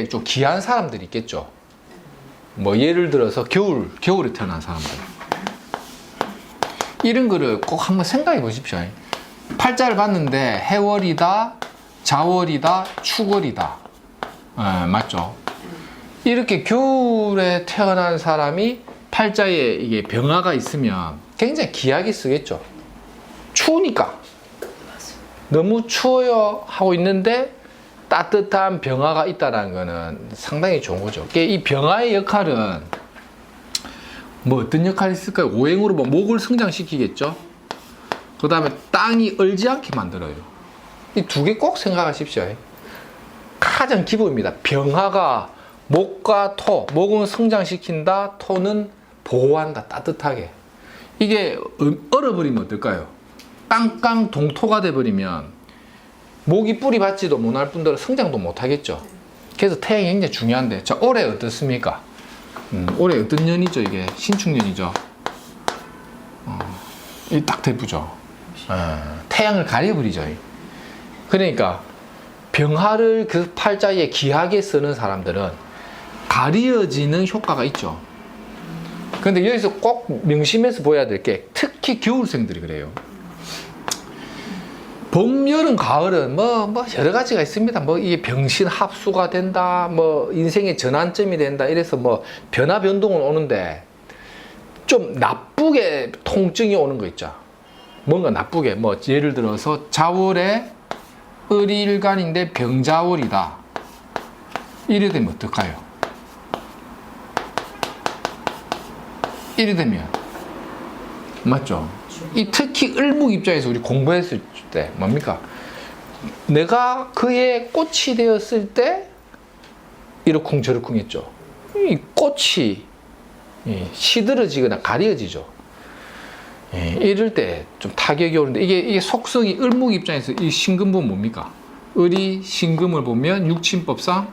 좀 귀한 사람들이 있겠죠. 뭐 예를 들어서 겨울에 태어난 사람들, 이런 거를 꼭 한번 생각해 보십시오. 팔자를 봤는데 해월이다, 자월이다, 축월이다. 맞죠? 이렇게 겨울에 태어난 사람이 팔자에 이게 병화가 있으면 굉장히 귀하게 쓰겠죠. 추우니까. 너무 추워요 하고 있는데 따뜻한 병화가 있다는 거는 상당히 좋은 거죠. 이 병화의 역할은 뭐 어떤 역할이 있을까요? 오행으로 뭐 목을 성장시키겠죠. 그 다음에 땅이 얼지 않게 만들어요. 이 두 개 꼭 생각하십시오. 가장 기본입니다. 병화가 목과 토, 목은 성장시킨다, 토는 보호한다, 따뜻하게. 이게 얼어버리면 어떨까요? 깡깡 동토가 돼버리면 목이 뿌리 받지도 못할 뿐더러 성장도 못하겠죠. 그래서 태양이 굉장히 중요한데, 자, 올해 어떻습니까? 올해 어떤 년이죠? 이게 신축년이죠. 이 딱 대부죠. 태양을 가려버리죠. 그러니까 병화를 그 팔자에 귀하게 쓰는 사람들은 가려지는 효과가 있죠. 근데 여기서 꼭 명심해서 보여야 될 게, 특히 겨울생들이 그래요. 봄, 여름, 가을은 뭐 여러 가지가 있습니다. 뭐 이게 병신 합수가 된다, 뭐 인생의 전환점이 된다, 이래서 뭐 변화 변동은 오는데 좀 나쁘게 통증이 오는 거 있죠. 뭔가 나쁘게, 뭐 예를 들어서 자월에 을일간인데 병자월이다, 이래 되면 어떨까요? 이래 되면 맞죠? 이 특히 을목 입장에서 우리 공부했을 때 뭡니까? 내가 그의 꽃이 되었을 때 이러쿵저러쿵 했죠. 이 꽃이 시들어지거나 가려지죠. 이럴 때 좀 타격이 오는데, 이게 속성이 을목 입장에서 이 신금 보면 뭡니까? 을이 신금을 보면 육친법상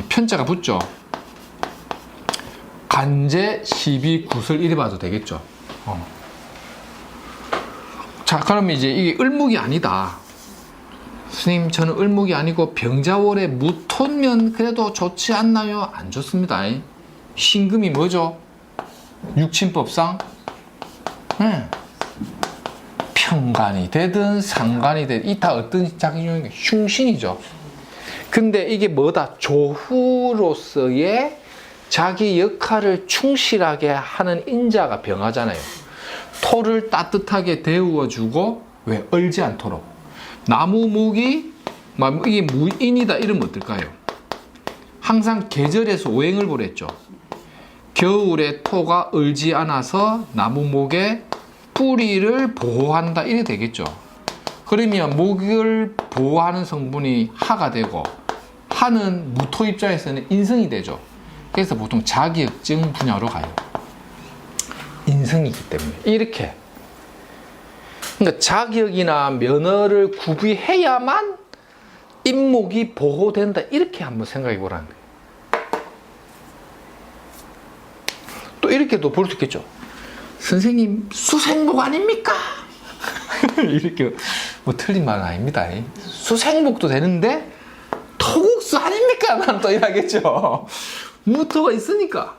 편자가 붙죠. 간제, 시비, 구설 이래 봐도 되겠죠. 자, 그러면 이제 이게 을목이 아니다. 스님, 저는 을목이 아니고 병자월에 무토면 그래도 좋지 않나요? 안 좋습니다. 신금이 뭐죠? 육친법상 편관이 되든 상관이 되든 이 다 어떤 작용인가? 흉신이죠. 근데 이게 뭐다? 조후로서의 자기 역할을 충실하게 하는 인자가 병화잖아요. 토를 따뜻하게 데워주고, 왜? 얼지 않도록. 나무, 목이, 이게 무인이다 이러면 어떨까요? 항상 계절에서 오행을 보랬죠. 겨울에 토가 얼지 않아서 나무, 목의 뿌리를 보호한다 이래 되겠죠. 그러면 목을 보호하는 성분이 하가 되고, 하는 무토 입장에서는 인성이 되죠. 그래서 보통 자격증 분야로 가요. 인성이기 때문에. 이렇게. 그러니까 자격이나 면허를 구비해야만 인목이 보호된다, 이렇게 한번 생각해 보라는 거예요. 또 이렇게도 볼 수 있겠죠. 선생님, 수생복 아닙니까? 이렇게 뭐 틀린 말은 아닙니다. 수생복도 되는데 토국수 아닙니까? 난 또 이러겠죠. 무토가 있으니까.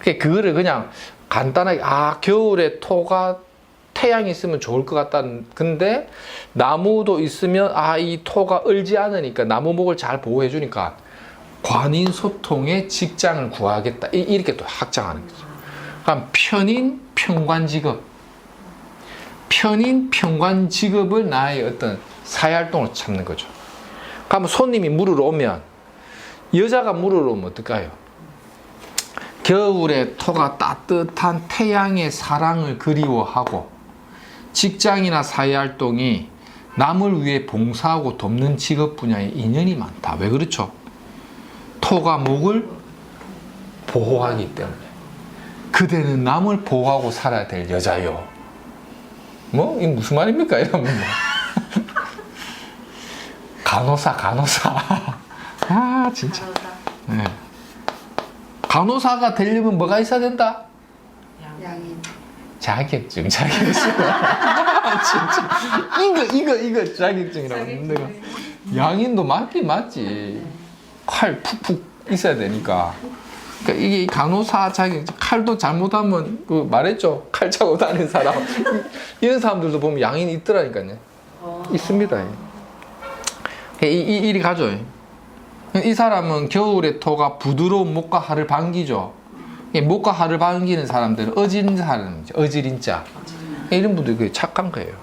그거를 그냥 간단하게, 겨울에 토가 태양이 있으면 좋을 것 같다. 근데 나무도 있으면 이 토가 얼지 않으니까 나무 목을 잘 보호해 주니까 관인 소통의 직장을 구하겠다, 이렇게 또 확장하는 거죠. 그럼 편인 편관 직업, 편인 편관 직업을 나의 어떤 사회활동으로 찾는 거죠. 그럼 손님이 물으러 오면, 여자가 물으러 오면 어떨까요? 겨울에 토가 따뜻한 태양의 사랑을 그리워하고, 직장이나 사회활동이 남을 위해 봉사하고 돕는 직업 분야에 인연이 많다. 왜 그렇죠? 토가 목을 보호하기 때문에. 그대는 남을 보호하고 살아야 될 여자요. 뭐? 이 무슨 말입니까? 이러면 뭐. 간호사. 진짜. 네. 간호사가 되려면 뭐가 있어야 된다? 양인. 자격증. 진짜. 이거 자격증이라고. 내가. 양인도 맞긴 맞지. 칼 푹푹 있어야 되니까. 그러니까 이게 간호사 자격, 칼도 잘못하면 그 말했죠. 칼 차고 다니는 사람 이런 사람들도 보면 양인이 있더라니까요. 있습니다. 이리 가죠. 이 사람은 겨울에 토가 부드러운 목과 하를 반기죠. 목과 하를 반기는 사람들은 어지린 사람이죠. 어지린 자. 이런 분들이 착한 거예요.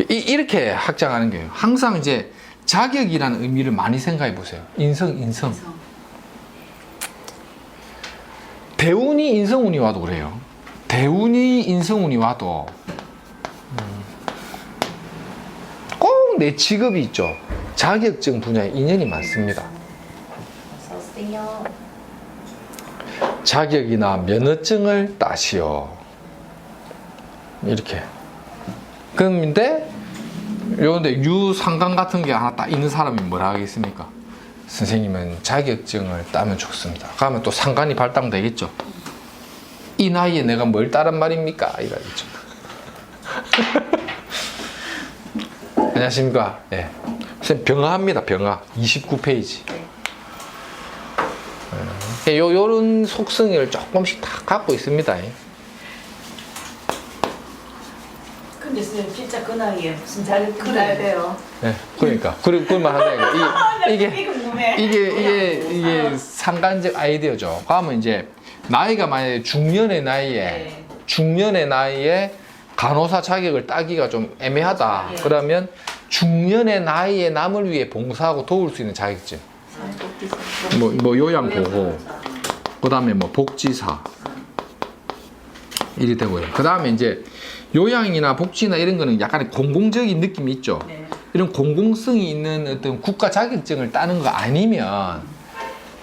이렇게 확장하는 거예요. 항상 이제 자격이라는 의미를 많이 생각해 보세요. 인성. 대운이 인성운이 와도 그래요. 대운이 인성운이 와도 꼭 내 직업이 있죠. 자격증 분야에 인연이 많습니다. 자격이나 면허증을 따시오. 이렇게. 그런데 요런데 유상관 같은 게 하나 딱 있는 사람이 뭐라 하겠습니까? 선생님은 자격증을 따면 좋습니다. 그러면 또 상관이 발당되겠죠. 이 나이에 내가 뭘 따란 말입니까? 이러겠죠. 안녕하십니까? 예. 선생님 병화합니다. 병화 29페이지. 요런 속성을 조금씩 다 갖고 있습니다. 근데 선생님 진짜 그 나이에 무슨 자격증 따야 돼요? 네, 그러니까 그럴만 하다 이게 상관적 아이디어죠. 그러면 이제 나이가 만약에 중년의 나이에 간호사 자격을 따기가 좀 애매하다. 그러면 중년의 나이에 남을 위해 봉사하고 도울 수 있는 자격증. 뭐 요양보호, 그 다음에 뭐 복지사 이리 되고요. 그 다음에 이제 요양이나 복지나 이런 거는 약간의 공공적인 느낌이 있죠. 이런 공공성이 있는 어떤 국가 자격증을 따는 거 아니면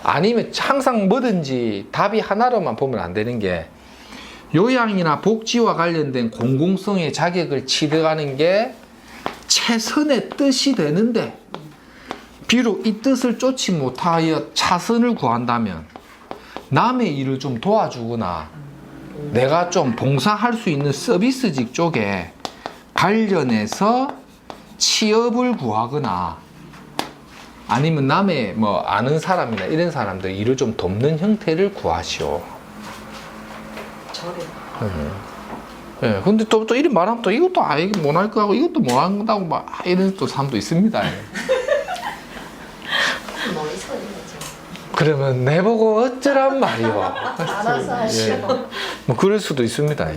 항상 뭐든지 답이 하나로만 보면 안 되는 게 요양이나 복지와 관련된 공공성의 자격을 취득하는 게 최선의 뜻이 되는데 비록 이 뜻을 쫓지 못하여 차선을 구한다면 남의 일을 좀 도와주거나 내가 좀 봉사할 수 있는 서비스직 쪽에 관련해서 취업을 구하거나 아니면 남의 뭐 아는 사람이나 이런 사람들 일을 좀 돕는 형태를 구하시오. 예, 근데 또 이런 말하면 또 이것도 못할 거 하고 이것도 못 한다고 막 이런 또 사람도 있습니다. 그러면 내보고 어쩌란 말이오. 알아서 하시오. 뭐 그럴 수도 있습니다.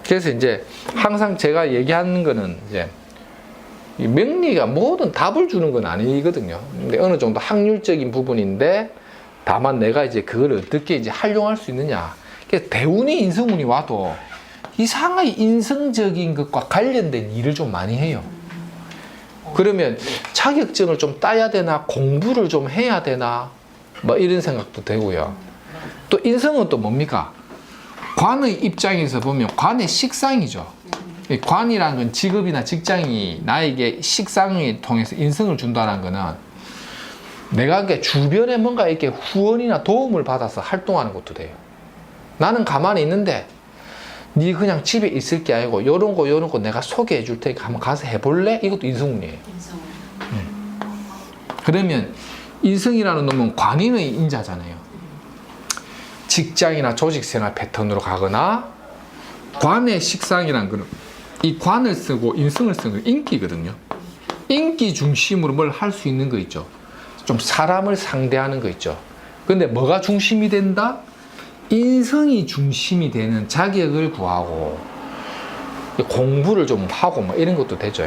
그래서 이제 항상 제가 얘기하는 거는 이제 이 명리가 모든 답을 주는 건 아니거든요. 근데 어느 정도 확률적인 부분인데 다만 내가 이제 그걸 어떻게 이제 활용할 수 있느냐. 그래서 대운이 인성운이 와도 이상하게 인성적인 것과 관련된 일을 좀 많이 해요. 그러면 자격증을 좀 따야 되나 공부를 좀 해야 되나 뭐 이런 생각도 되고요. 또 인성은 또 뭡니까? 관의 입장에서 보면 관의 식상이죠. 관이라는 건 직업이나 직장이 나에게 식상을 통해서 인성을 준다는 거는 내가 주변에 뭔가 이렇게 후원이나 도움을 받아서 활동하는 것도 돼요. 나는 가만히 있는데 네 그냥 집에 있을 게 아니고 요런 거 내가 소개해 줄 테니까 한번 가서 해볼래? 이것도 인성운이에요. 그러면 인성이라는 놈은 관인의 인자잖아요. 직장이나 조직생활 패턴으로 가거나 관의 식상이라는 거는 이 관을 쓰고 인성을 쓰는 건 인기거든요. 인기 중심으로 뭘 할 수 있는 거 있죠. 좀 사람을 상대하는 거 있죠. 근데 뭐가 중심이 된다? 인성이 중심이 되는 자격을 구하고 공부를 좀 하고 뭐 이런 것도 되죠.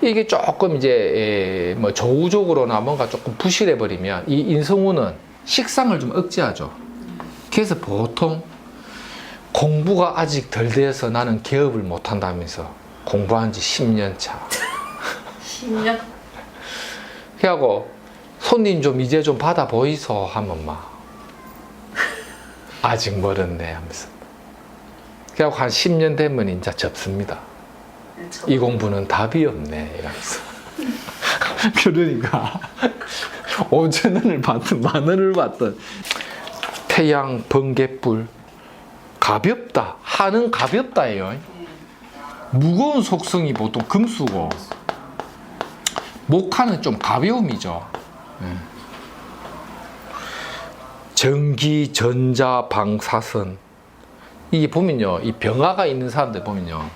이게 조금 이제 뭐 저우적으로나 뭔가 조금 부실해 버리면 이 인성운은 식상을 좀 억제하죠. 그래서 보통 공부가 아직 덜 돼서 나는 개업을 못 한다면서 공부한 지 10년 차. 10년? 그래갖고 손님 좀 이제 좀 받아 보이소 하면 막 아직 멀었네 하면서. 그래갖고 한 10년 되면 이제 접습니다. 이 공부는 답이 없네 이러면서. 그러니까 5,000원을 받든 10,000원을 받든 태양, 번갯불, 가볍다. 하는 가볍다예요. 무거운 속성이 보통 금수고 목화는 좀 가벼움이죠. 전기, 전자, 방사선. 이게 보면요, 이 병화가 있는 사람들 보면요,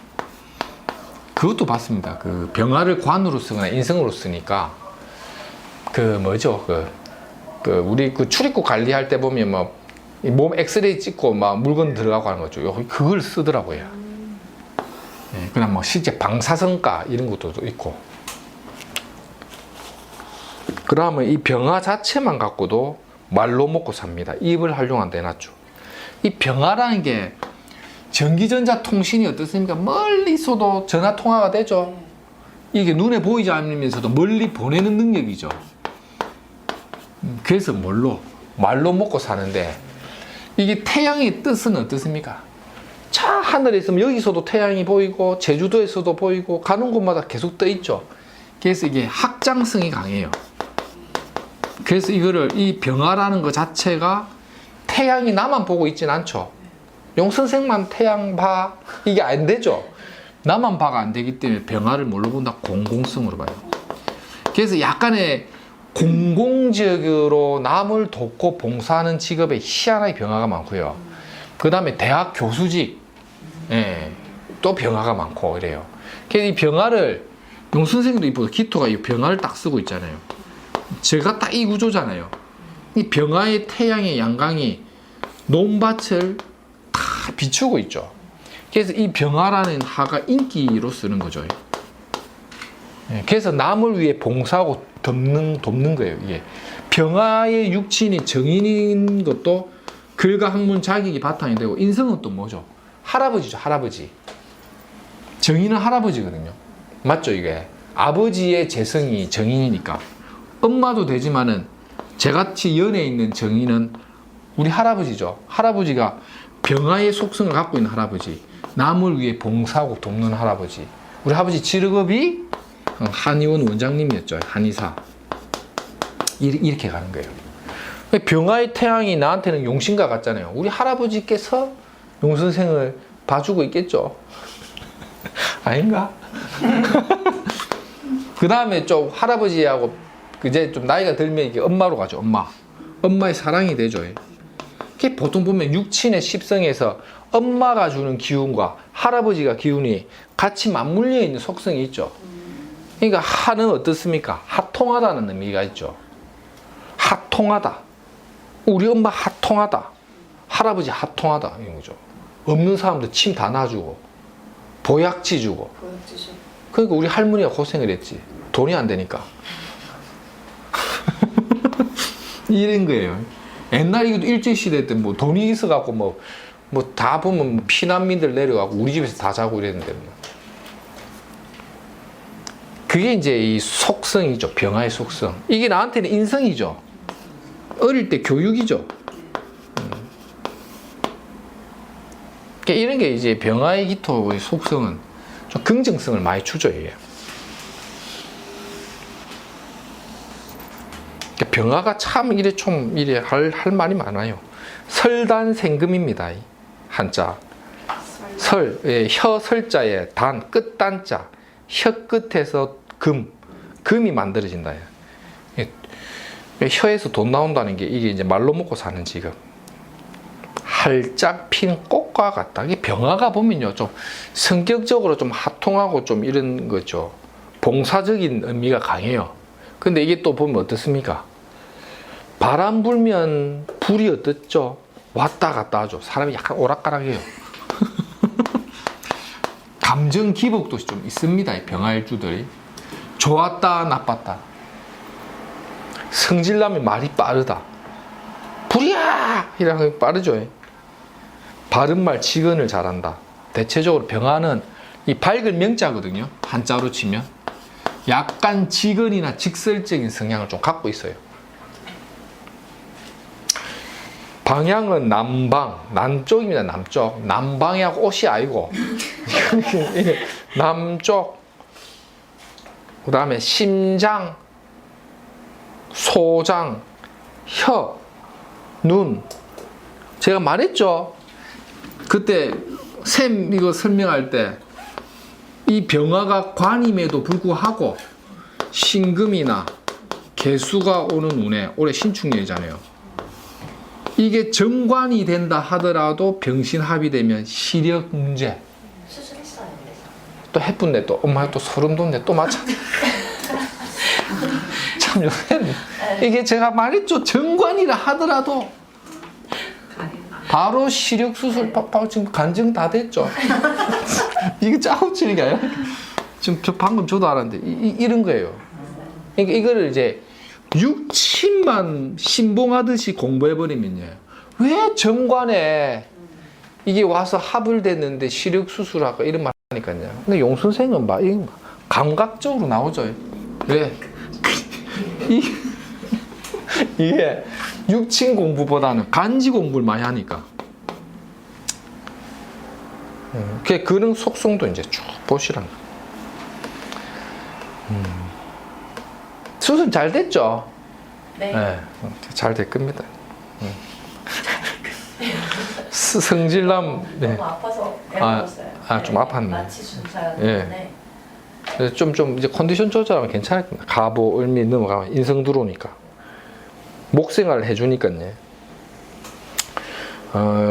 그것도 봤습니다. 그 병화를 관으로 쓰거나 인성으로 쓰니까 그 뭐죠, 우리 그 출입국 관리할 때 보면 뭐 몸 엑스레이 찍고 막 물건 들어가고 하는 거죠. 그걸 쓰더라고요. 그냥 뭐 실제 방사선가 이런 것도 있고. 그러면 이 병화 자체만 갖고도 말로 먹고 삽니다. 입을 활용한다 해놨죠. 이 병화라는 게 전기전자 통신이 어떻습니까? 멀리 있어도 전화 통화가 되죠. 이게 눈에 보이지 않으면서도 멀리 보내는 능력이죠. 그래서 말로 먹고 사는데, 이게 태양의 뜻은 어떻습니까? 자, 하늘에 있으면 여기서도 태양이 보이고 제주도에서도 보이고 가는 곳마다 계속 떠 있죠. 그래서 이게 확장성이 강해요. 그래서 이 병화라는 것 자체가 태양이 나만 보고 있진 않죠. 용 선생만 태양 봐, 이게 안 되죠. 나만 봐가 안 되기 때문에 병화를 뭘로 본다? 공공성으로 봐요. 그래서 약간의 공공적으로 남을 돕고 봉사하는 직업에 희한하게 병화가 많고요. 그 다음에 대학 교수직, 또 병화가 많고 이래요. 그래서 이 병화를 용 선생님도 이쁘고 기토가 이 병화를 딱 쓰고 있잖아요. 제가 딱 이 구조잖아요. 이 병화의 태양의 양강이 논밭을 다 비추고 있죠. 그래서 이 병화라는 하가 인기로 쓰는 거죠. 그래서 남을 위해 봉사하고 돕는 거예요. 이게 병화의 육친이 정인인 것도 글과 학문 자격이 바탕이 되고, 인성은 또 뭐죠? 할아버지죠. 할아버지. 정인은 할아버지거든요. 맞죠? 이게 아버지의 재성이 정인이니까. 엄마도 되지만은 저같이 연에 있는 정인은 우리 할아버지죠. 할아버지가 병화의 속성을 갖고 있는 할아버지, 남을 위해 봉사하고 돕는 할아버지. 우리 아버지 직업이 한의원 원장님이었죠. 한의사. 이렇게 가는 거예요. 병화의 태양이 나한테는 용신과 같잖아요. 우리 할아버지께서 용 선생을 봐주고 있겠죠. 아닌가? 그 다음에 좀 할아버지하고 이제 좀 나이가 들면 이게 엄마로 가죠. 엄마의 사랑이 되죠. 보통 보면 육친의 십성에서 엄마가 주는 기운과 할아버지가 기운이 같이 맞물려 있는 속성이 있죠. 그러니까 하는 어떻습니까? 하통하다는 의미가 있죠. 하통하다. 우리 엄마 하통하다. 할아버지 하통하다. 이런 거죠. 없는 사람들 침 다 놔주고 보약지 주고. 그러니까 우리 할머니가 고생을 했지. 돈이 안 되니까. 이런 거예요. 옛날에 일제시대 때 뭐 돈이 있어갖고 뭐 다 보면 피난민들 내려가고 우리 집에서 다 자고 이랬는데. 그게 이제 이 속성이죠. 병화의 속성. 이게 나한테는 인성이죠. 어릴 때 교육이죠. 그러니까 이런 게 이제 병화의 기토의 속성은 좀 긍정성을 많이 주죠. 이게. 그러니까 병화가 참 이래 좀 이래 할 말이 많아요. 설단생금입니다. 한자. 혀 설자에 단, 끝단자. 혀 끝에서 금이 만들어진다. 혀에서 돈 나온다는 게 이게 이제 말로 먹고 사는 직업. 활짝 핀 꽃과 같다. 이 병화가 보면요, 좀 성격적으로 좀 하통하고 좀 이런 거죠. 봉사적인 의미가 강해요. 근데 이게 또 보면 어떻습니까? 바람 불면 불이 어떻죠? 왔다 갔다 하죠. 사람이 약간 오락가락해요. 감정 기복도 좀 있습니다. 이 병화일주들이. 좋았다, 나빴다. 성질나면 말이 빠르다. 불이야! 이라고 빠르죠. 바른말, 직언을 잘한다. 대체적으로 병화는 이 밝은 명자거든요. 한자로 치면. 약간 직언이나 직설적인 성향을 좀 갖고 있어요. 방향은 남쪽입니다. 남쪽. 남방향 옷이 아니고 남쪽. 그 다음에 심장, 소장, 혀, 눈. 제가 말했죠. 그때 샘 이거 설명할 때 이 병화가 관임에도 불구하고 신금이나 개수가 오는 운에 올해 신축년이잖아요. 이게 정관이 된다 하더라도 병신합이 되면 시력 문제. 수술했어요. 그래서. 또 해뿐네 또 엄마 또 소름 돋네 또 마찬. 참 요새 이게 제가 말했죠. 정관이라 하더라도 바로 시력 수술 바로 지금 간증 다 됐죠. 이게 짜고치는 게 아니라 지금 저 방금 저도 알았는데 이런 거예요. 그러니까 이거를 이제 육친만 신봉하듯이 공부해버리면요. 왜 정관에 이게 와서 합을 됐는데 시력 수술하고 이런 말 하니까요. 근데 용 선생은 막 이게 감각적으로 나오죠. 왜? 이게 육친 공부보다는 간지 공부를 많이 하니까. 그런 속성도 이제 쭉 보시라는 거예요. 수술 잘 됐죠? 네. 네, 잘 될 겁니다. 성질남, 네. 너무 아파서 배웠어요. 좀 아팠네. 마취 순사였는데. 좀 이제 컨디션 조절하면 괜찮을 겁니다. 가보, 을미 넘어가면 인성 들어오니까. 목생활을 해주니까요.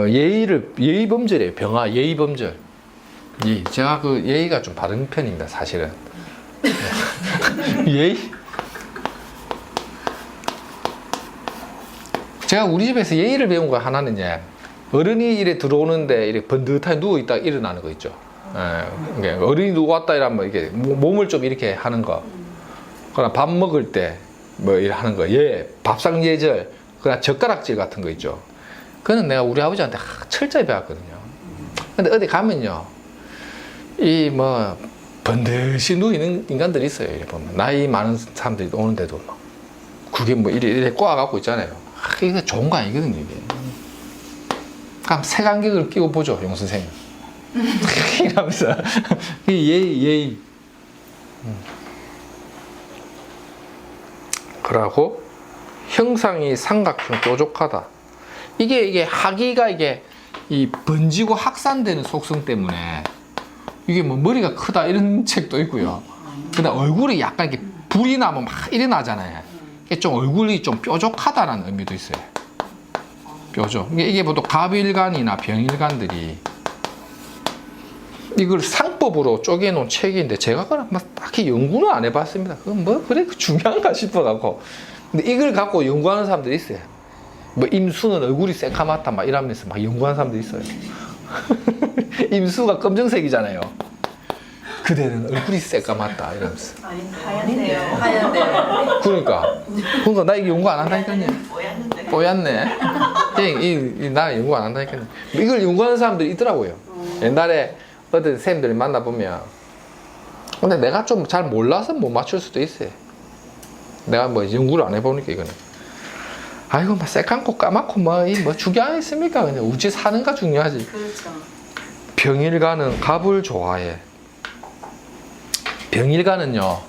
예의 범절이에요. 병화 예의 범절. 제가 그 예의가 좀 바른 편입니다. 사실은. 예의. 제가 우리 집에서 예의를 배운 거 하나는 이제 어른이 이래 들어오는데 이렇게 번듯하게 누워 있다 일어나는 거 있죠. 어른이 누웠다 이러면 이게 몸을 좀 이렇게 하는 거. 그러나 밥 먹을 때 뭐 이래 하는 거. 밥상 예절. 그러나 젓가락질 같은 거 있죠. 그거는 내가 우리 아버지한테 철저히 배웠거든요. 근데 어디 가면요. 이 뭐 번듯이 누워 있는 인간들이 있어요. 이래 보면 나이 많은 사람들이 오는데도 막 그게 뭐 이래 꼬아갖고 있잖아요. 이게 좋은 거 아니거든요, 이게. 그럼 색안경을 끼고 보죠, 용 선생님. 이러면서. 예의. 그러고, 형상이 삼각형 뾰족하다. 이게 하기가 이 번지고 확산되는 속성 때문에 이게 뭐 머리가 크다 이런 책도 있고요. 근데 얼굴이 약간 이렇게 불이 나면 막 이래 나잖아요. 좀 얼굴이 좀 뾰족하다는 의미도 있어요. 뾰족. 이게 보통 갑일간이나 병일간들이 이걸 상법으로 쪼개놓은 책인데 제가 그걸 막 딱히 연구는 안 해봤습니다. 그건 뭐 그래 중요한가 싶어갖고. 근데 이걸 갖고 연구하는 사람들이 있어요. 뭐 임수는 얼굴이 새카맣다 막 이러면서 막 연구하는 사람들이 있어요. 임수가 검정색이잖아요. 그대는 얼굴이 새까맣다 이러면서. 아니 하얀데요. 그러니까 나 이게 연구 안 한다니까요. 뽀얗네. 나 연구 안 한다니까요. 이걸 연구하는 사람들이 있더라고요. 옛날에 어떤 선생님들 만나보면 근데 내가 좀 잘 몰라서 못 맞출 수도 있어요. 내가 뭐 연구를 안 해보니까 이거는. 아이고 막 새까맣고 까맣고 뭐 중요하겠습니까? 그냥 우지 사는가 중요하지. 그렇죠. 병일간은 갑을 좋아해. 병일간은요,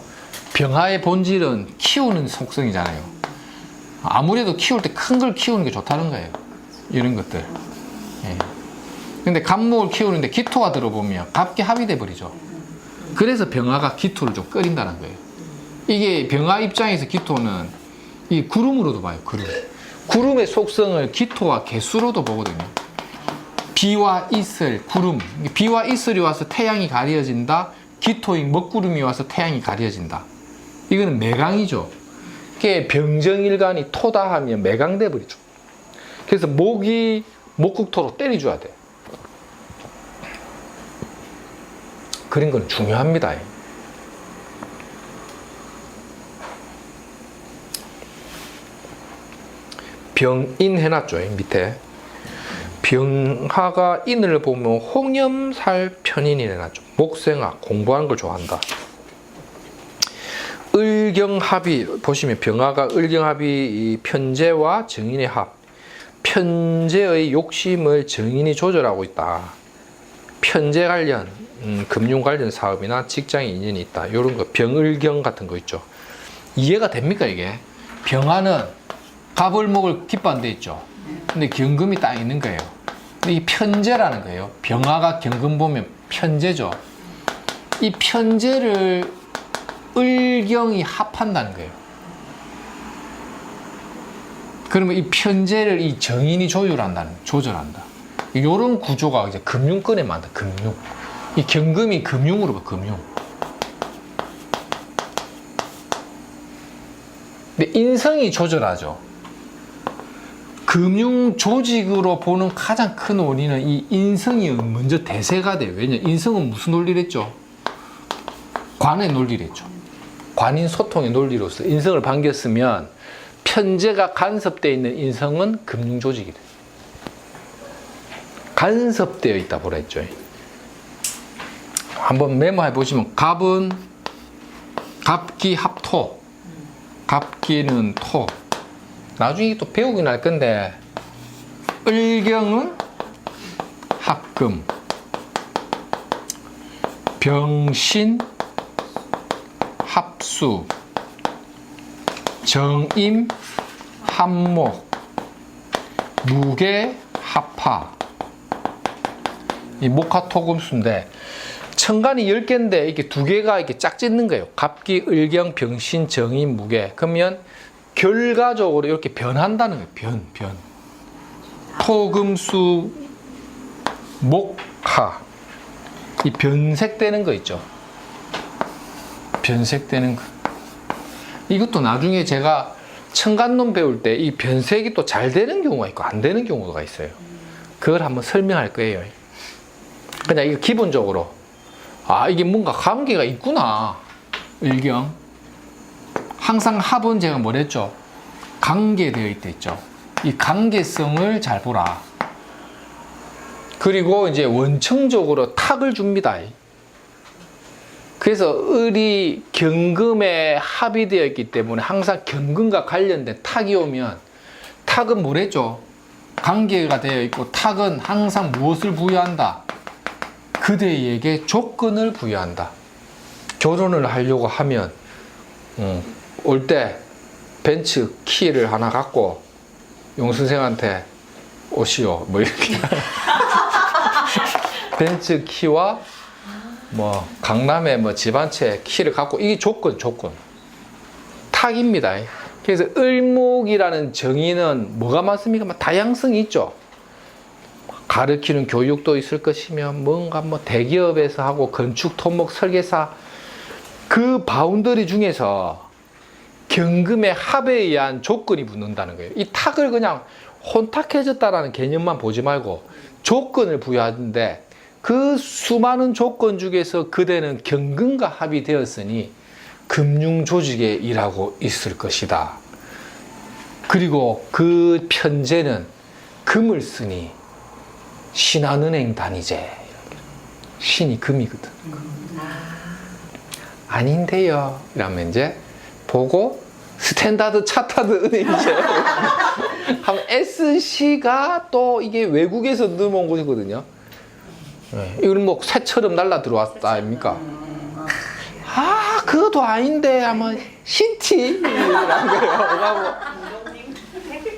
병화의 본질은 키우는 속성이잖아요. 아무래도 키울 때 큰 걸 키우는 게 좋다는 거예요. 이런 것들. 예. 근데 갑목을 키우는데 기토가 들어보면 갑기 합이 돼버리죠. 그래서 병화가 기토를 좀 끓인다는 거예요. 이게 병화 입장에서 기토는 이 구름으로도 봐요. 구름의 속성을 기토와 개수로도 보거든요. 비와 이슬, 구름. 비와 이슬이 와서 태양이 가려진다. 기토인 먹구름이 와서 태양이 가려진다. 이거는 매강이죠. 그게 병정일간이 토다 하면 매강돼 버리죠. 그래서 목이 목국토로 때려줘야 돼. 그런 건 중요합니다. 병인 해놨죠. 밑에. 병화가 인을 보면 홍염살 편인이 해놨죠. 목생화, 공부하는 걸 좋아한다. 을경합이, 보시면 병화가 을경합이 편재와 정인의 합. 편재의 욕심을 정인이 조절하고 있다. 편재 관련, 금융 관련 사업이나 직장에 인연이 있다. 이런 거, 병을경 같은 거 있죠. 이해가 됩니까, 이게? 병화는 갑을목을 기반돼 있죠. 근데 경금이 딱 있는 거예요. 이 편제라는 거예요. 병화가 경금 보면 편제죠. 이 편제를 을경이 합한다는 거예요. 그러면 이 편제를 이 정인이 조절한다. 이런 구조가 이제 금융권에 많다. 금융. 이 경금이 금융으로 봐. 금융. 근데 인성이 조절하죠. 금융 조직으로 보는 가장 큰 원인은 이 인성이 먼저 대세가 돼요. 왜냐? 인성은 무슨 논리를 했죠? 관의 논리를 했죠. 관인 소통의 논리로서 인성을 반겼으면 편제가 간섭되어 있는 인성은 금융 조직이 돼요. 간섭되어 있다 보라 했죠. 한번 메모해 보시면 갑은 갑기 합토. 갑기는 토. 나중에 또 배우긴 할 건데 을경은 합금, 병신 합수, 정임 합목, 무계 합파. 이 목화토금수인데 천간이 10개인데 이게 2개가 이렇게 짝짓는 거예요. 갑기, 을경, 병신, 정임, 무계. 그러면 결과적으로 이렇게 변한다는 거예요. 변. 토금수 목화. 이 변색되는 거 있죠. 변색되는 거. 이것도 나중에 제가 천간론 배울 때 이 변색이 또 잘 되는 경우가 있고 안 되는 경우가 있어요. 그걸 한번 설명할 거예요. 그냥 이거 기본적으로 이게 뭔가 관계가 있구나. 을경. 항상 합은 제가 뭐랬죠? 관계되어 있댔죠. 이 관계성을 잘 보라. 그리고 이제 원청적으로 탁을 줍니다. 그래서 을이 경금에 합이 되어 있기 때문에 항상 경금과 관련된 탁이 오면 탁은 뭐랬죠? 관계가 되어 있고 탁은 항상 무엇을 부여한다? 그대에게 조건을 부여한다. 결혼을 하려고 하면 올 때 벤츠 키를 하나 갖고 용 선생한테 오시오 뭐 이렇게 벤츠 키와 뭐 강남에 뭐 집 한 채 키를 갖고 이게 조건 탁입니다. 그래서 을목이라는 정의는 뭐가 많습니까? 다양성이 있죠. 가르치는 교육도 있을 것이며 뭔가 뭐 대기업에서 하고 건축, 토목, 설계사 그 바운더리 중에서 경금의 합에 의한 조건이 붙는다는 거예요. 이 탁을 그냥 혼탁해졌다라는 개념만 보지 말고 조건을 부여하는데 그 수많은 조건 중에서 그대는 경금과 합이 되었으니 금융조직에 일하고 있을 것이다. 그리고 그 편제는 금을 쓰니 신한은행 다니제. 신이 금이거든. 아닌데요. 이러면 이제 보고 스탠다드 차타드 은행이제. 하면 SC가 또 이게 외국에서 넘어온 곳이거든요. 이건 뭐 새처럼 날라 들어왔다 아닙니까? 그것도 아닌데 아마 시티라는 거예요.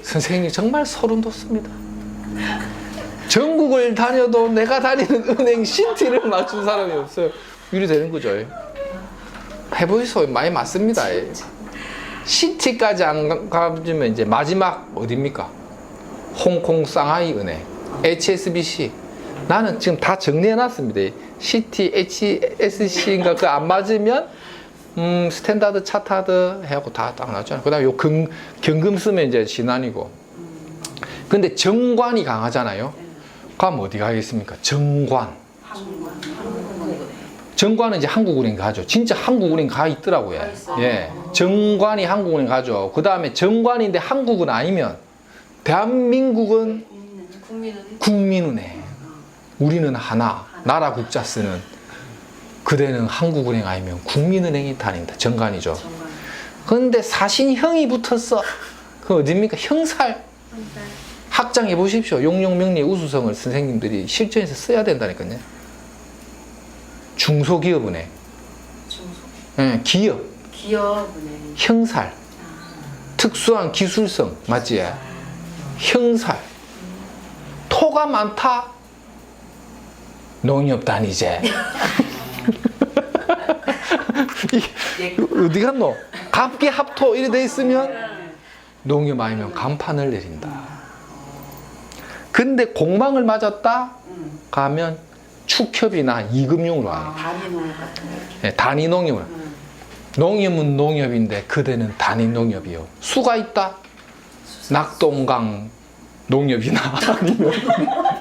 선생님이 정말 소름 돋습니다. 전국을 다녀도 내가 다니는 은행 시티를 맞춘 사람이 없어요. 이리 되는 거죠. 해보이소 많이 맞습니다. 시티까지 안 가면 이제 마지막 어디입니까? 홍콩 상하이 은행, HSBC. 나는 지금 다 정리해놨습니다. 시티, HSC인가 그 안 맞으면 스탠다드 차타드 해갖고 다 딱 나왔잖아요. 그 다음에 요 경금 쓰면 이제 신한이고. 근데 정관이 강하잖아요. 그럼 어디 가겠습니까? 정관. 정관은 이제 한국은행 가죠. 진짜 한국은행 가 있더라고요. 예. 정관이 한국은행 가죠. 그 다음에 정관인데 한국은 아니면 대한민국은 국민은행. 우리는 하나, 나라 국자 쓰는. 그대는 한국은행 아니면 국민은행이 다닌다. 정관이죠. 그런데 사신형이 붙었어. 그 어딥니까? 형살. 학장해 보십시오. 용용명리 우수성을 선생님들이 실전에서 써야 된다니까요. 중소기업은행. 네, 기업은행. 형살. 특수한 기술성. 맞지? 형살. 토가 수가 많다. 농협 다니제. 어디 갔노? 갑기 합토 이래 돼 있으면 농협 아니면 간판을 내린다. 근데 공망을 맞았다? 가면 축협이나 이금융으로 와요. 단위 농 같은 거. 네, 단위 농협을. 농협은 농협인데 그대는 단위 농협이요. 수가 있다? 낙동강 농협이나 아니면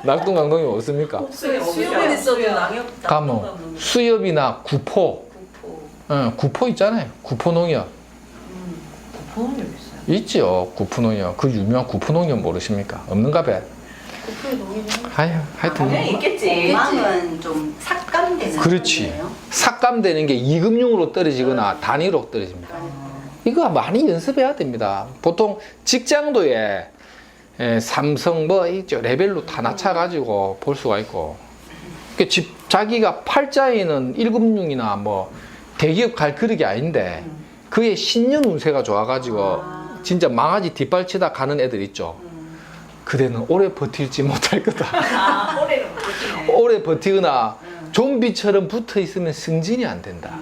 낙동강 농협 없습니까? 수협은 있어도 낭협. 가면 수협이나 구포. 구포 있잖아요. 구포 농협. 구포는 여기 있어요. 있죠. 구포 농협. 그 유명한 구포 농협 모르십니까? 없는가 봐. 구포에 농협이 하여튼 당연히 있겠지. 공망은 좀 삭감되는 그렇지. 거예요? 삭감되는 게 이금융으로 떨어지거나 단위로 떨어집니다. 이거 많이 연습해야 됩니다. 보통 직장도에 삼성 뭐 있죠. 레벨로 다 낮춰가지고 볼 수가 있고. 자기가 팔자에는 1금융이나 뭐 대기업 갈 그릇이 아닌데 그의 신년 운세가 좋아가지고 진짜 망아지 뒷발치다 가는 애들 있죠. 그대는 오래 버틸지 못할 거다. 올해는 못했네. 오래 버티거나 좀비처럼 붙어 있으면 승진이 안 된다.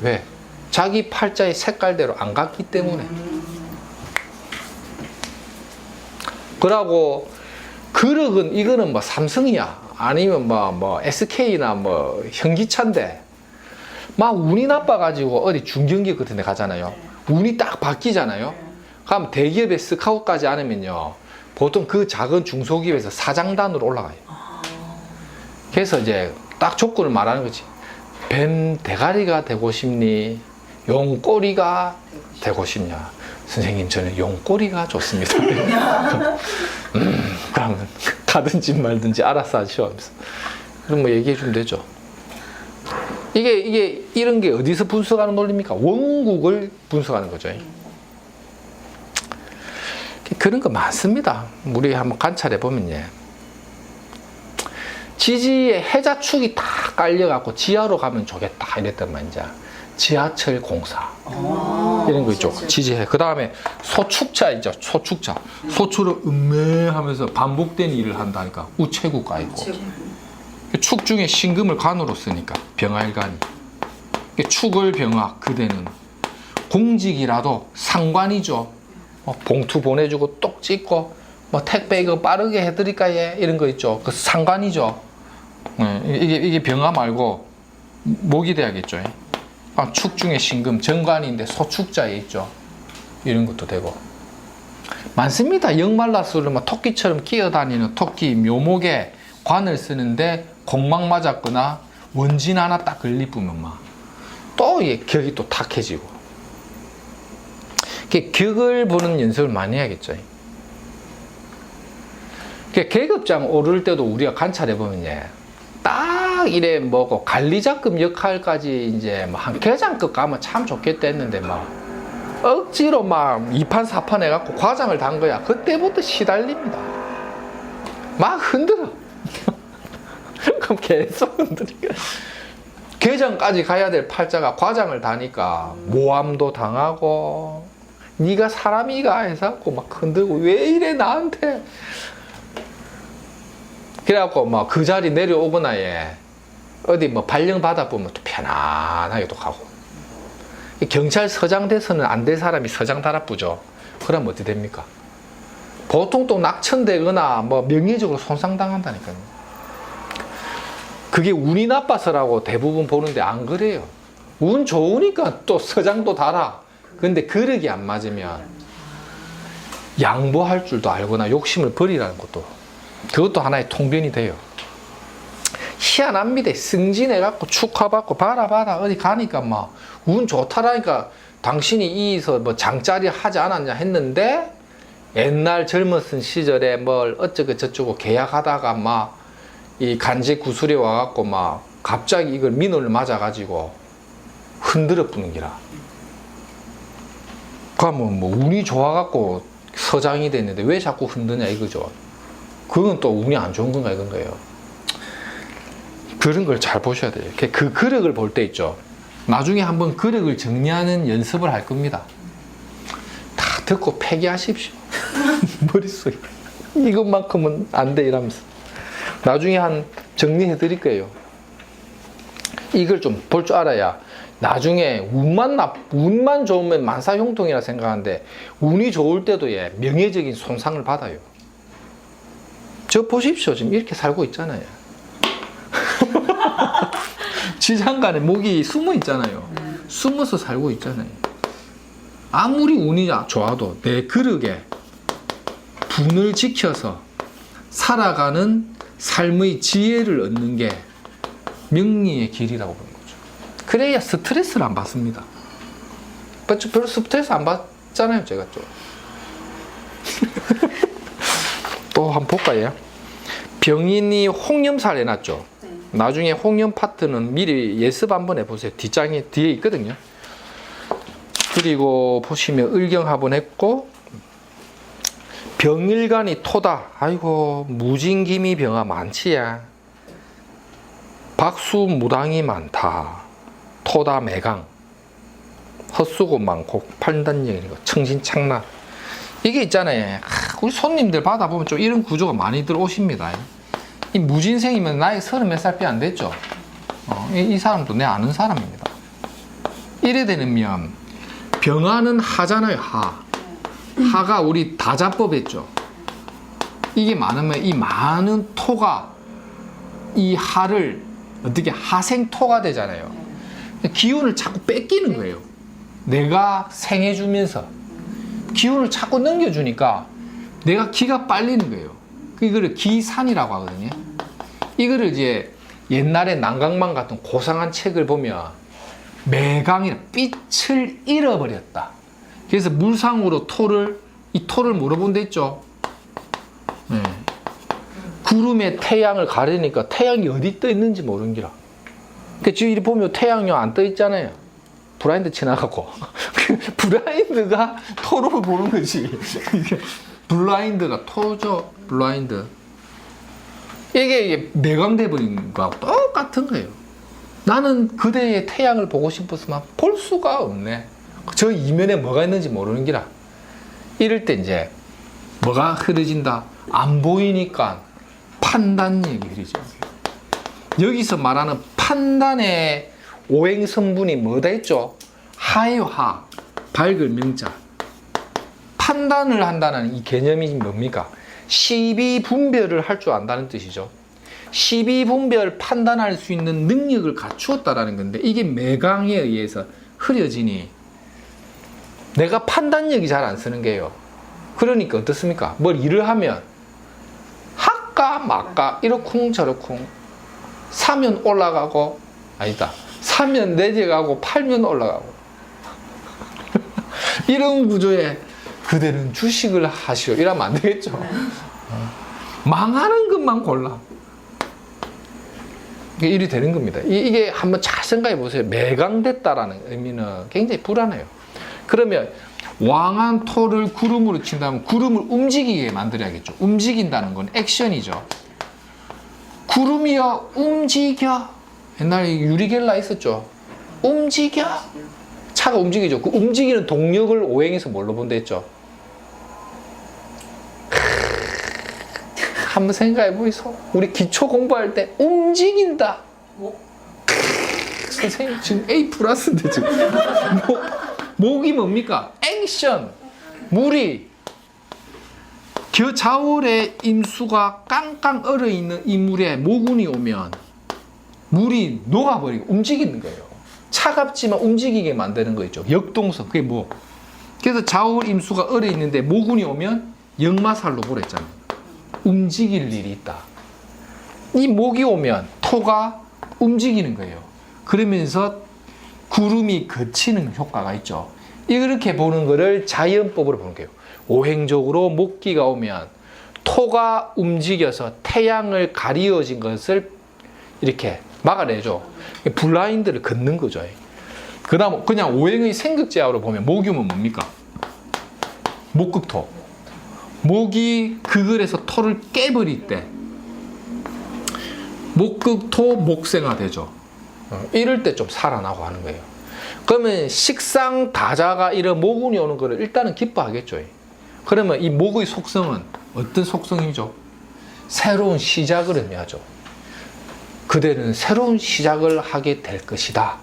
왜? 자기 팔자의 색깔대로 안 갔기 때문에. 그러고 그럭은 이거는 뭐 삼성이야 아니면 뭐 SK나 뭐 현기차인데 막 운이 나빠가지고 어디 중견기업 같은 데 가잖아요. 운이 딱 바뀌잖아요. 그럼 대기업에 스카웃까지 안 하면요 보통 그 작은 중소기업에서 사장단으로 올라가요. 그래서 이제 딱 조건을 말하는 거지. 뱀 대가리가 되고 싶니? 용꼬리가 되고 싶냐? 선생님 저는 용꼬리가 좋습니다. 그러면 가든지 말든지 알아서 하시오. 그럼 뭐 얘기해 주면 되죠. 이게 이런 게 어디서 분석하는 논리입니까? 원국을 분석하는 거죠. 그런 거 많습니다. 우리 한번 관찰해 보면 지지에 해자축이 다 깔려갖고 지하로 가면 좋겠다 이랬단 말이야. 지하철 공사 이런 거 있죠. 지지해. 그 다음에 소축자 있죠. 소축자. 소추를 음매하면서 반복된 일을 한다니까 우체국가 있고. 축 중에 신금을 간으로 쓰니까 병화일간이. 축을 병화 그대는 공직이라도 상관이죠. 봉투 보내주고 똑 찍고 뭐 택배 이거 빠르게 해드릴까 예 이런 거 있죠. 그 상관이죠. 이게 병화 말고 목이 돼야겠죠. 축 중에 신금 정관인데 소축자에 있죠. 이런 것도 되고 많습니다. 역말라스를 막 토끼처럼 끼어다니는 토끼 묘목에 관을 쓰는데 공망 맞았거나 원진 하나 딱 걸리쁘면 또 격이 또 탁해지고. 격을 보는 연습을 많이 해야겠죠. 계급장 오를 때도 우리가 관찰해 보면 딱 이래 뭐고 관리자급 역할까지 이제 한 계장급 가면 참 좋겠다 했는데 억지로 2판 4판 해갖고 과장을 단 거야. 그때부터 시달립니다. 막 흔들어. 그럼 계속 흔들니까 계장까지 가야 될 팔자가 과장을 다니까 모함도 당하고 네가 사람이가 해서 막 흔들고 왜 이래 나한테. 그래갖고 그 자리 내려오거나 어디 발령 받아보면 또 편안하게 또 가고. 경찰서장 돼서는 안 될 사람이 서장 달아쁘죠. 그러면 어떻게 됩니까? 보통 또 낙천되거나 명예적으로 손상당한다니까요. 그게 운이 나빠서라고 대부분 보는데 안 그래요. 운 좋으니까 또 서장도 달아. 근데 그릇이 안 맞으면 양보할 줄도 알거나 욕심을 버리라는 것도 그것도 하나의 통변이 돼요. 희한합니다. 승진해갖고 축하받고 봐라 어디 가니까 운 좋다라니까 당신이 이서 장짜리 하지 않았냐 했는데 옛날 젊었은 시절에 어쩌고 저쩌고 계약하다가 이 간제 구슬에 와갖고 갑자기 이걸 민원을 맞아가지고 흔들어 부는 기라. 그러면 운이 좋아갖고 서장이 됐는데 왜 자꾸 흔드냐 이거죠. 그건 또 운이 안 좋은 건가 이건 거예요. 그런 걸 잘 보셔야 돼요. 그 그력을 볼 때 있죠. 나중에 한번 그력을 정리하는 연습을 할 겁니다. 다 듣고 폐기하십시오. 머릿속에 이것만큼은 안 돼 이러면서. 나중에 한 정리해 드릴 거예요. 이걸 좀 볼 줄 알아야 나중에 운만 좋으면 만사형통이라 생각하는데 운이 좋을 때도 명예적인 손상을 받아요. 저 보십시오. 지금 이렇게 살고 있잖아요. 지장간에 목이 숨어 있잖아요. 숨어서 살고 있잖아요. 아무리 운이 좋아도 내 그릇에 분을 지켜서 살아가는 삶의 지혜를 얻는 게 명리의 길이라고 보는 거죠. 그래야 스트레스를 안 받습니다. 별로 스트레스 안 받잖아요, 제가 좀. 또 한번 볼까요? 병인이 홍염살 해놨죠. 나중에 홍염 파트는 미리 예습 한번 해보세요. 뒷장에 뒤에 있거든요. 그리고 보시면 을경합은 했고, 병일간이 토다. 아이고, 무진기미 병아 많지야. 박수무당이 많다. 토다 매강. 헛수고 많고 판단력이고 청신창나. 이게 있잖아요. 우리 손님들 받아보면 좀 이런 구조가 많이 들어오십니다. 이 무진생이면 나이 30몇 살 빼 안 됐죠. 이 사람도 내 아는 사람입니다. 이래 되면 병화는 하잖아요. 하가 우리 다자법 했죠. 이게 많으면 이 많은 토가 이 하를 어떻게 하생토가 되잖아요. 기운을 자꾸 뺏기는 거예요. 내가 생해주면서 기운을 자꾸 넘겨주니까 내가 기가 빨리는 거예요. 이거를 기산이라고 하거든요. 이거를 이제 옛날에 난강만 같은 고상한 책을 보면 매강이라 빛을 잃어버렸다. 그래서 물상으로 이 토를 물어본 데 있죠. 네. 구름에 태양을 가리니까 태양이 어디 떠 있는지 모르는 기라. 그러니까 지금 이렇게 보면 태양이 안 떠 있잖아요. 블라인드 지나가고. 블라인드가 토를 보는 거지. 블라인드가 토죠. 블라인드. 이게 내광돼 버린 거하고 똑같은 거예요. 나는 그대의 태양을 보고 싶었으면 볼 수가 없네. 저 이면에 뭐가 있는지 모르는 기라. 이럴 때 이제 뭐가 흐려진다. 안 보이니까 판단력이 흐리죠. 여기서 말하는 판단의 오행성분이 뭐다 했죠? 하예요, 하. 밝을 명자. 판단을 한다는 이 개념이 뭡니까? 시비분별을 할 줄 안다는 뜻이죠. 시비분별 판단할 수 있는 능력을 갖추었다라는 건데 이게 매강에 의해서 흐려지니 내가 판단력이 잘 안 쓰는 게요. 그러니까 어떻습니까? 뭘 일을 하면 할까 말까 이러쿵 저러쿵 사면 올라가고 아니다. 사면 내려가고 팔면 올라가고 이런 구조에 그대는 주식을 하시오 이러면 안 되겠죠. 망하는 것만 골라. 이게 일이 되는 겁니다. 이게 한번 잘 생각해 보세요. 매강됐다라는 의미는 굉장히 불안해요. 그러면 왕한 토를 구름으로 친다면 구름을 움직이게 만들어야겠죠. 움직인다는 건 액션이죠. 구름이여 움직여. 옛날에 유리겔라 있었죠. 움직여. 차가 움직이죠. 그 움직이는 동력을 오행에서 뭘로 본다 했죠? 한번 생각해 보이소. 우리 기초 공부할 때 움직인다. 선생님 지금 A 플러스인데 지금 목이 뭡니까? 액션. 물이 겨자월의 임수가 깡깡 얼어있는 이 물에 모군이 오면 물이 녹아버리고 움직이는 거예요. 차갑지만 움직이게 만드는 거 있죠. 역동성. 그게 뭐? 그래서 자월 임수가 얼어있는데 모군이 오면 역마살로 보랬잖아요. 움직일 일이 있다. 이 목이 오면 토가 움직이는 거예요. 그러면서 구름이 걷히는 효과가 있죠. 이렇게 보는 거를 자연법으로 보는 거예요. 오행적으로 목기가 오면 토가 움직여서 태양을 가리어진 것을 이렇게 막아내죠. 블라인드를 걷는 거죠. 그 다음 그냥 오행의 생극제약으로 보면 목이 오면 뭡니까? 목극토. 목이 그글에서 토를 깨버릴 때 목극토 목생화 되죠. 이럴 때 좀 살아나고 하는 거예요. 그러면 식상 다자가 이런 모군이 오는 거를 일단은 기뻐하겠죠. 그러면 이 목의 속성은 어떤 속성이죠? 새로운 시작을 의미하죠. 그대는 새로운 시작을 하게 될 것이다.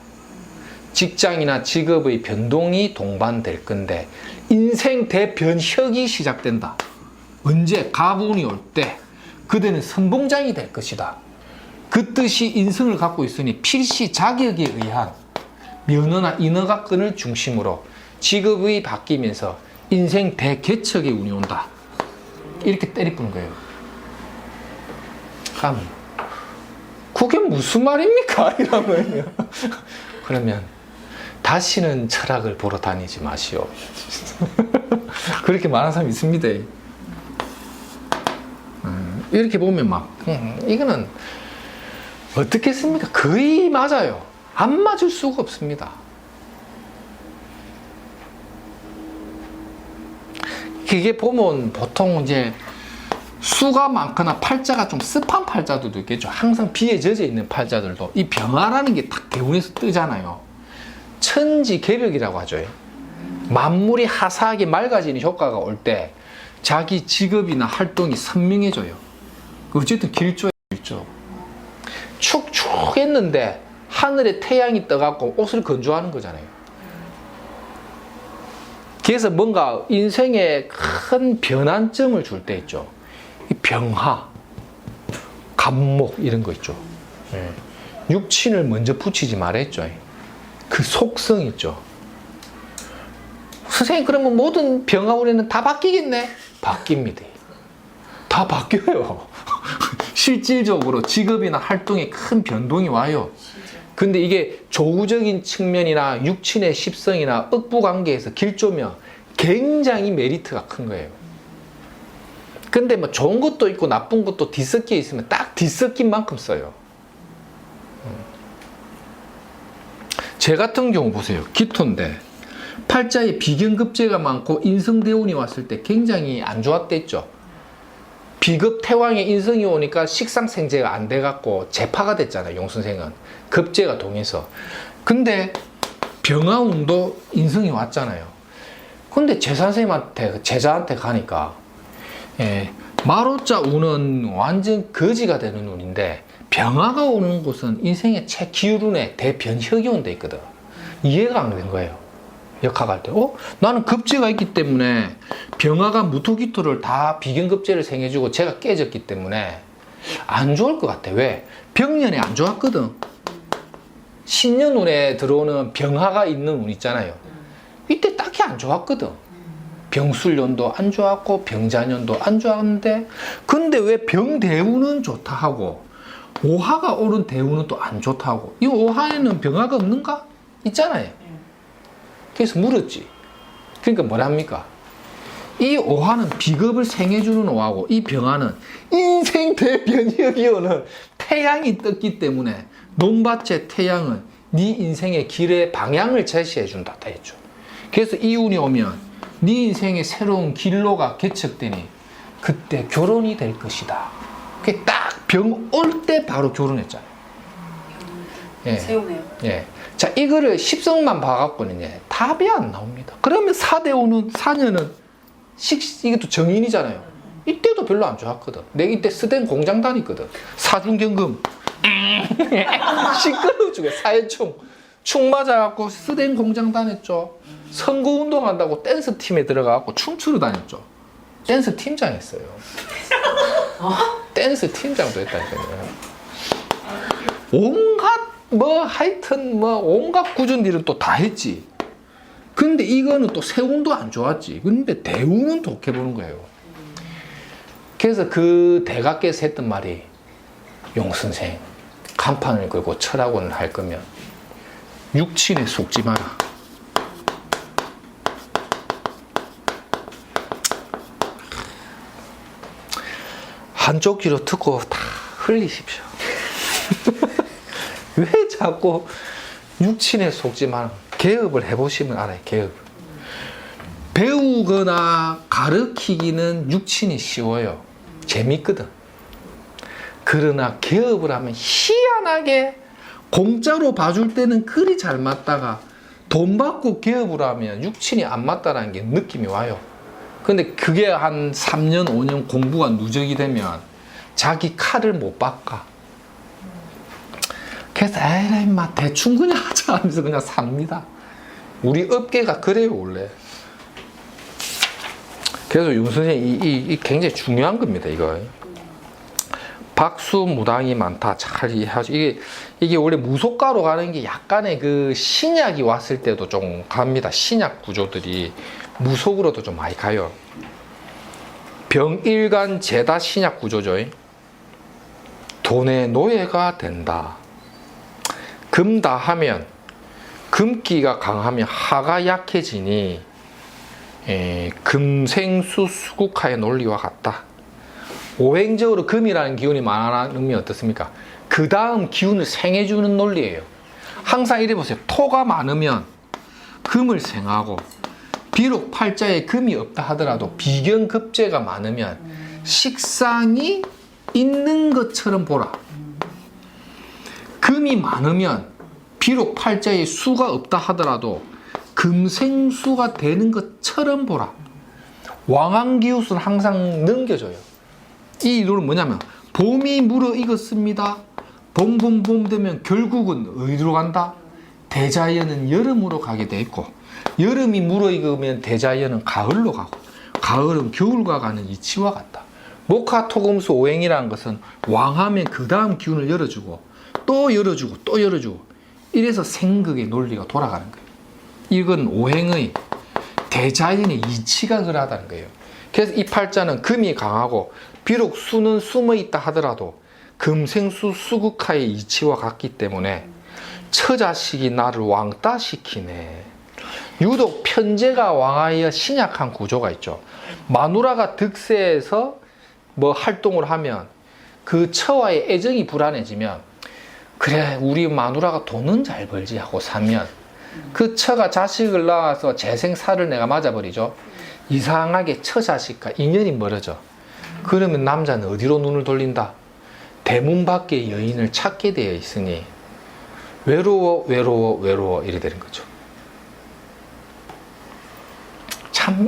직장이나 직업의 변동이 동반될 건데 인생 대변혁이 시작된다. 언제? 가군이 올 때 그대는 선봉장이 될 것이다. 그 뜻이 인성을 갖고 있으니 필시 자격에 의한 면허나 인허가 끈을 중심으로 직업이 바뀌면서 인생 대개척의 운이 온다. 이렇게 때리뿌는 거예요. 그게 무슨 말입니까? 이러면요. 그러면 다시는 철학을 보러 다니지 마시오. 그렇게 말하는 사람이 있습니다. 이렇게 보면 막 이거는 어떻겠습니까? 거의 맞아요. 안 맞을 수가 없습니다. 그게 보면 보통 이제 수가 많거나 팔자가 좀 습한 팔자들도 있겠죠. 항상 비에 젖어 있는 팔자들도 이 병화라는 게 딱 대운에서 뜨잖아요. 천지개벽이라고 하죠. 만물이 하사하게 맑아지는 효과가 올 때 자기 직업이나 활동이 선명해져요. 어쨌든 길조예요, 길조. 축축했는데 하늘에 태양이 떠갖고 옷을 건조하는 거잖아요. 그래서 뭔가 인생에 큰 변환점을 줄 때 있죠. 이 병화, 간목 이런 거 있죠. 육친을 먼저 붙이지 말랬죠. 그 속성 있죠. 선생님, 그러면 모든 병화운에는 다 바뀌겠네? 바뀝니다. 다 바뀌어요. 실질적으로 직업이나 활동에 큰 변동이 와요. 근데 이게 조구적인 측면이나 육친의 십성이나 억부관계에서 길조면 굉장히 메리트가 큰 거예요. 근데 뭐 좋은 것도 있고 나쁜 것도 뒤섞여 있으면 딱 뒤섞인 만큼 써요. 제 같은 경우 보세요. 기토인데 팔자에 비견급제가 많고 인성대운이 왔을 때 굉장히 안 좋았댔죠. 비급 태왕에 인성이 오니까 식상생재가 안 돼갖고 재파가 됐잖아요. 용선생은 급제가 동해서. 근데 병화운도 인성이 왔잖아요. 근데 제선생님한테 제자한테 가니까 마로자 운은 완전 거지가 되는 운인데 병화가 오는 곳은 인생의 최기울운에 대변혁이 온 데 있거든. 이해가 안 된 거예요. 역학할 때 나는 급제가 있기 때문에 병화가 무토기토를 다 비견급제를 생해주고 제가 깨졌기 때문에 안 좋을 것 같아. 왜? 병년에 안 좋았거든. 신년운에 들어오는 병화가 있는 운 있잖아요. 이때 딱히 안 좋았거든. 병술년도 안 좋았고 병자년도 안 좋았는데 근데 왜 병대운은 좋다 하고 오화가 오른 대운은 또 안 좋다 하고 이 오화에는 병화가 없는가? 있잖아요. 그래서 물었지. 그러니까 뭐랍니까? 이 오화는 비겁을 생해주는 오화고 이 병화는 인생 대변혁이 오는 태양이 떴기 때문에 논밭의 태양은 네 인생의 길의 방향을 제시해 준다 했죠. 그래서 이 운이 오면 네 인생의 새로운 길로가 개척되니 그때 결혼이 될 것이다. 그게 딱 병 올 때 바로 결혼했잖아요. 예. 세우네요. 예. 자, 이거를 십성만 봐갖고는 답이 안 나옵니다. 그러면 4대운은 4년은 이것도 정인이잖아요. 이때도 별로 안 좋았거든. 내가 이때 스댄 공장 다녔거든. 사중경금 시끄러워 죽여. 사회충 충 맞아갖고 스댄 공장 다녔죠. 선거운동 한다고 댄스 팀에 들어가갖고 춤추러 다녔죠. 댄스 팀장 했어요. 댄스 팀장도 했다니까요. 온갖 하여튼 온갖 꾸준 일은 또 다 했지. 근데 이거는 또 세운도 안 좋았지. 근데 대운은 좋게 보는 거예요. 그래서 그 대각께서 했던 말이 용선생 간판을 걸고 철학원을 할 거면 육친에 속지 마라. 한쪽 귀로 듣고 다 흘리십시오. 왜 자꾸 육친에 속지 마라. 개업을 해보시면 알아요. 개업. 배우거나 가르치기는 육친이 쉬워요. 재밌거든. 그러나 개업을 하면 희한하게 공짜로 봐줄 때는 그리 잘 맞다가 돈 받고 개업을 하면 육친이 안 맞다라는 게 느낌이 와요. 근데 그게 한 3년, 5년 공부가 누적이 되면 자기 칼을 못 바꿔. 그래서 에이 임마 대충 그냥 하자 하면서 그냥 삽니다. 우리 업계가 그래요 원래. 그래서 윤 선생님 이 굉장히 중요한 겁니다 이거. 박수무당이 많다. 잘 이해하죠. 이게 원래 무속가로 가는 게 약간의 그 신약이 왔을 때도 좀 갑니다. 신약 구조들이 무속으로도 좀 많이 가요. 병일간 제다 신약 구조죠. 돈의 노예가 된다. 금다 하면 금기가 강하면 하가 약해지니 금생수 수국하의 논리와 같다. 오행적으로 금이라는 기운이 많으면 어떻습니까? 그 다음 기운을 생해주는 논리예요. 항상 이래 보세요. 토가 많으면 금을 생하고, 비록 팔자에 금이 없다 하더라도 비견급제가 많으면 식상이 있는 것처럼 보라. 금이 많으면 비록 팔자에 수가 없다 하더라도 금생수가 되는 것처럼 보라. 왕왕기웃은 항상 넘겨줘요. 이 이론은 뭐냐면 봄이 물어익었습니다. 봄 되면 결국은 어디로 간다? 대자연은 여름으로 가게 돼 있고, 여름이 물어익으면 대자연은 가을로 가고, 가을은 겨울과 가는 이치와 같다. 목화토금수 오행이라는 것은 왕하면 그 다음 기운을 열어주고 또 열어주고 또 열어주고, 이래서 생극의 논리가 돌아가는 거예요. 이건 오행의 대자연의 이치가 그러하다는 거예요. 그래서 이 팔자는 금이 강하고 비록 수는 숨어 있다 하더라도 금생수 수국하의 이치와 같기 때문에 처자식이 나를 왕따시키네. 유독 편제가 왕하여 신약한 구조가 있죠. 마누라가 득세해서 뭐 활동을 하면 그 처와의 애정이 불안해지면, 그래 우리 마누라가 돈은 잘 벌지 하고 사면 그 처가 자식을 낳아서 재생살을 내가 맞아버리죠. 이상하게 처자식과 인연이 멀어져. 그러면 남자는 어디로 눈을 돌린다? 대문 밖에 여인을 찾게 되어 있으니 외로워 이래 되는 거죠. 참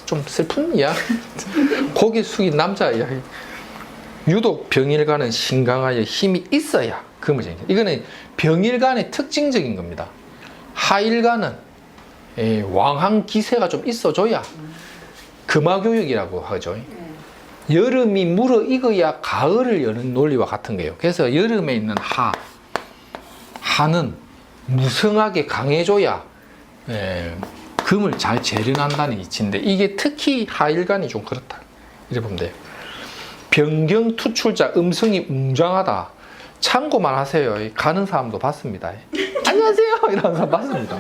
좀 슬픈 이야기. 고개 숙인 남자 이야기. 유독 병일간은 신강하여 힘이 있어야 금을 쟁여. 이거는 병일간의 특징적인 겁니다. 하일간은 왕한 기세가 좀 있어줘야 금화교육이라고 하죠. 여름이 물어익어야 가을을 여는 논리와 같은 거예요. 그래서 여름에 있는 하는 무성하게 강해줘야 금을 잘 재련한다는 이치인데, 이게 특히 하일간이 좀 그렇다 이래 보면 돼요. 변경 투출자 음성이 웅장하다. 참고만 하세요. 가는 사람도 봤습니다. 안녕하세요 이러는 사람 봤습니다.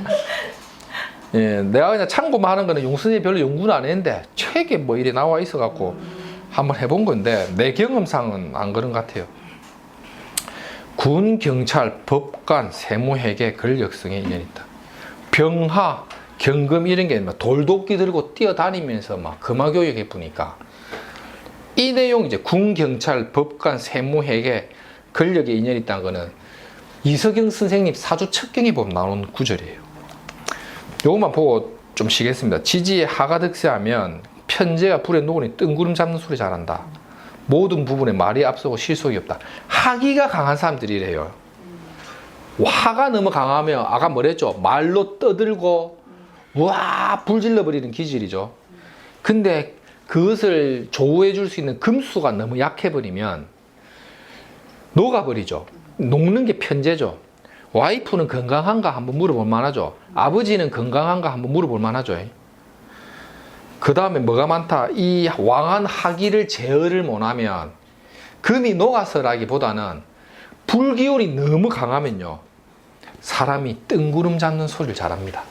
내가 그냥 참고만 하는 거는 용선이 별로 연구는 안 했는데 책에 뭐 이래 나와 있어 갖고 한번 해본 건데, 내 경험상은 안 그런 것 같아요. 군, 경찰, 법관, 세무회계, 권력성의 인연이 있다. 병하, 경금 이런 게 돌도끼 들고 뛰어다니면서 막 금화교육해 보니까 이 내용, 이제 군, 경찰, 법관, 세무회계, 권력의 인연이 있다는 거는 이석영 선생님 사주 첩경에 보면 나오는 구절이에요. 요것만 보고 좀 쉬겠습니다. 지지에 하가 득세하면 편제가 불에 녹으니 뜬구름 잡는 소리 잘한다. 모든 부분에 말이 앞서고 실속이 없다. 하기가 강한 사람들이 이래요. 화가 너무 강하면 아까 뭐랬죠? 말로 떠들고 와 불질러 버리는 기질이죠. 근데 그것을 조우해 줄 수 있는 금수가 너무 약해 버리면 녹아버리죠. 녹는 게 편제죠. 와이프는 건강한가 한번 물어볼 만하죠. 아버지는 건강한가 한번 물어볼 만하죠. 그 다음에 뭐가 많다? 이 왕한 하기를 제어를 못하면, 금이 녹아서라기보다는 불기운이 너무 강하면요 사람이 뜬구름 잡는 소리를 잘합니다.